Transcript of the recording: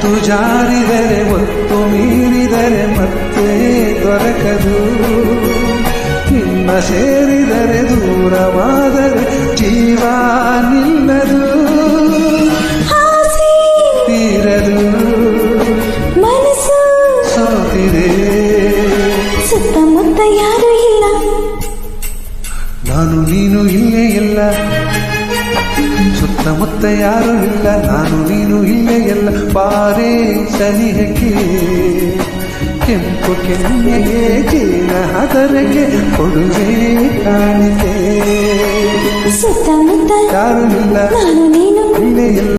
ಹೊತ್ತು ಜಾರಿದರೆ ಒತ್ತು ಮೀರಿದರೆ ಮತ್ತೆ ದೊರಕದು. ನಿನ್ನ ಸೇರಿದರೆ ದೂರವಾದರೆ ಜೀವ ನಿಲ್ಲದು, ತೀರದು, ಮನಸ್ಸು ಸೋತಿದೆ. ಸುತ್ತಮುತ್ತ ಯಾರು ಇಲ್ಲ, ನಾನು ನೀನು ಇಲ್ಲೇ ಇಲ್ಲ. ಸುತ್ತಮುತ್ತ ಯಾರು ಇಲ್ಲ, ನಾನು ನೀನು ಇಲ್ಲೇ ಇಲ್ಲ. ಬಾರೇ ಸನಿಹಕ್ಕೆ ಕೆಂಪು ಕೆನ್ನೆಗೆ ಜೇನ ಹದರೆಗೆ ಕೊಡುವೆ ಕಾಣಿಕೆ. ಸುತ್ತಮುತ್ತ ಯಾರು ಇಲ್ಲ, ನಾನು ನೀನು ಇಲ್ಲೇ ಇಲ್ಲ.